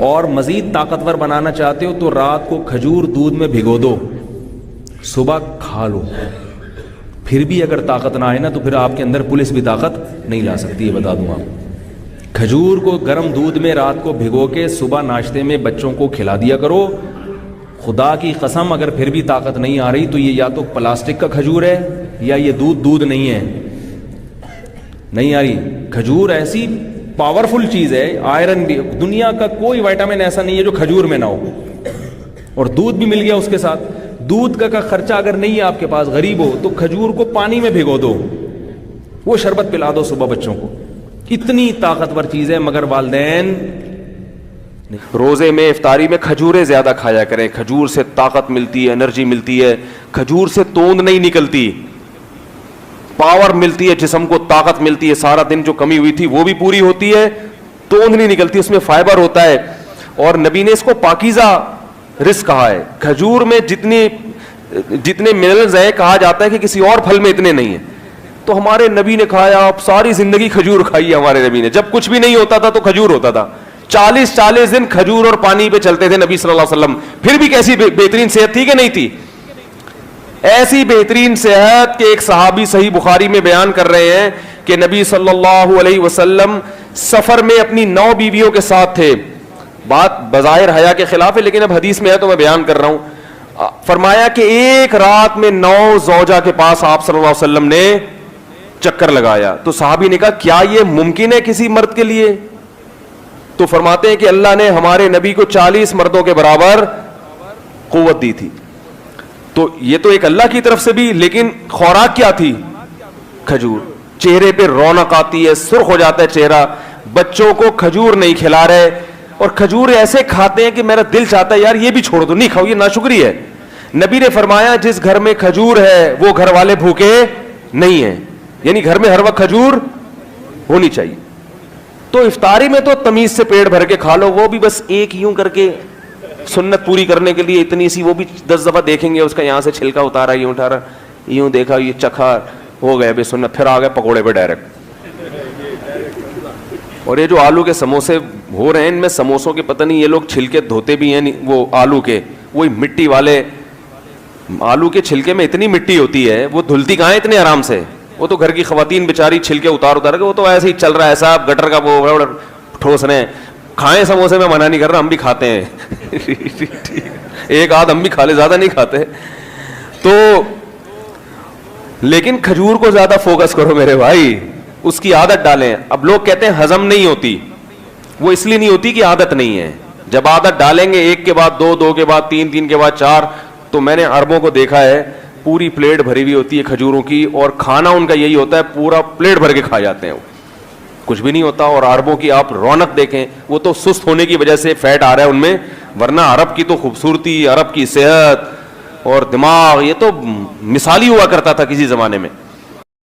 اور مزید طاقتور بنانا چاہتے ہو تو رات کو کھجور دودھ میں بھگو دو, صبح کھا لو. پھر بھی اگر طاقت نہ آئے نا تو پھر آپ کے اندر پولیس بھی طاقت نہیں لا سکتی ہے, بتا دوں آپ. کھجور کو گرم دودھ میں رات کو بھگو کے صبح ناشتے میں بچوں کو کھلا دیا کرو. خدا کی قسم اگر پھر بھی طاقت نہیں آ رہی تو یہ یا تو پلاسٹک کا کھجور ہے یا یہ دودھ نہیں ہے, نہیں آ رہی. کھجور ایسی پاورفل چیز ہے, آئرن بھی, دنیا کا کوئی وائٹامن ایسا نہیں ہے جو کھجور میں نہ ہو. اور دودھ بھی مل گیا اس کے ساتھ. دودھ کا خرچہ اگر نہیں ہے آپ کے پاس, غریب ہو, تو کھجور کو پانی میں بھگو دو, وہ شربت پلا دو صبح بچوں کو. اتنی طاقتور چیز ہے. مگر والدین روزے میں افطاری میں کھجوریں زیادہ کھایا کریں. کھجور سے طاقت ملتی ہے, انرجی ملتی ہے. کھجور سے توند نہیں نکلتی, پاور ملتی ہے, جسم کو طاقت ملتی ہے. سارا دن جو کمی ہوئی تھی وہ بھی پوری ہوتی ہے, توند نہیں نکلتی, اس میں فائبر ہوتا ہے. اور نبی نے اس کو پاکیزہ رزق کہا ہے. کھجور میں جتنے منرلز ہیں, کہا جاتا ہے کہ کسی اور پھل میں اتنے نہیں ہیں. تو ہمارے نبی نے کھایا, آپ ساری زندگی کھجور کھائی ہے ہمارے نبی نے. جب کچھ بھی نہیں ہوتا تھا تو کھجور ہوتا تھا. 40 دن کھجور اور پانی پہ چلتے تھے نبی صلی اللہ علیہ وسلم. پھر بھی کیسی بہترین صحت تھی کہ نہیں تھی. ایسی بہترین صحت کہ ایک صحابی صحیح بخاری میں بیان کر رہے ہیں کہ نبی صلی اللہ علیہ وسلم سفر میں اپنی 9 بیویوں کے ساتھ تھے. بات بظاہر حیا کے خلاف ہے لیکن اب حدیث میں ہے تو میں بیان کر رہا ہوں. فرمایا کہ ایک رات میں 9 زوجہ کے پاس آپ صلی اللہ علیہ وسلم نے چکر لگایا. تو صحابی نے کہا کیا یہ ممکن ہے کسی مرد کے لیے؟ تو فرماتے ہیں کہ اللہ نے ہمارے نبی کو 40 مردوں کے برابر قوت دی تھی. تو یہ تو ایک اللہ کی طرف سے بھی, لیکن خوراک کیا تھی؟ کھجور. چہرے پہ رونق آتی ہے, سرخ ہو جاتا ہے چہرہ. بچوں کو کھجور نہیں کھلا رہے, اور کھجور ایسے کھاتے ہیں کہ میرا دل چاہتا ہے یار یہ بھی چھوڑ دو, نہیں کھاؤ, یہ ناشکری ہے. نبی نے فرمایا جس گھر میں کھجور ہے وہ گھر والے بھوکے نہیں ہیں. یعنی گھر میں ہر وقت کھجور ہونی چاہیے. تو افطاری میں تو تمیز سے پیٹ بھر کے کھا لو, وہ بھی بس ایک یوں کر کے سنت پوری کرنے کے لیے اتنی سی, وہ بھی 10 دفعہ دیکھیں گے اس کا یہاں سے چھلکا اتارا, یوں اٹھا رہا, یوں دیکھا, یہ چکھا, ہو گئے بے سنت. پھر آ گئے پکوڑے پہ ڈائریکٹ. اور یہ جو آلو کے سموسے ہو رہے ہیں, ان میں سموسوں کے پتہ نہیں یہ لوگ چھلکے دھوتے بھی ہیں وہ آلو کے, وہی مٹی والے. آلو کے چھلکے میں اتنی مٹی ہوتی ہے, وہ دھلتی کہاں ہے اتنے آرام سے. وہ تو گھر کی خواتین بیچاری چھلکے اتار کے, وہ تو ایسے ہی چل رہا ہے ایسا, گٹر کا وہ ٹھوس رہے ہیں. کھائیں سموسے, میں منع نہیں کر رہا, ہم بھی کھاتے ہیں. ایک آدھ ہم بھی کھا لے, زیادہ نہیں کھاتے. تو لیکن کھجور کو زیادہ فوکس کرو میرے بھائی, اس کی عادت ڈالیں. اب لوگ کہتے ہیں ہضم نہیں ہوتی, وہ اس لیے نہیں ہوتی کہ عادت نہیں ہے. جب عادت ڈالیں گے, 1 کے بعد 2, 2 کے بعد 3, 3 کے بعد 4, تو میں نے عربوں کو دیکھا ہے پوری پلیٹ بھری ہوئی ہوتی ہے کھجوروں کی, اور کھانا ان کا یہی ہوتا ہے پورا پلیٹ بھر کے کھا جاتے ہیں, کچھ بھی نہیں ہوتا. اور عربوں کی آپ رونق دیکھیں, وہ تو سست ہونے کی وجہ سے فیٹ آ رہا ہے ان میں, ورنہ عرب کی تو خوبصورتی, عرب کی صحت اور دماغ, یہ تو مثالی ہوا کرتا تھا کسی زمانے میں.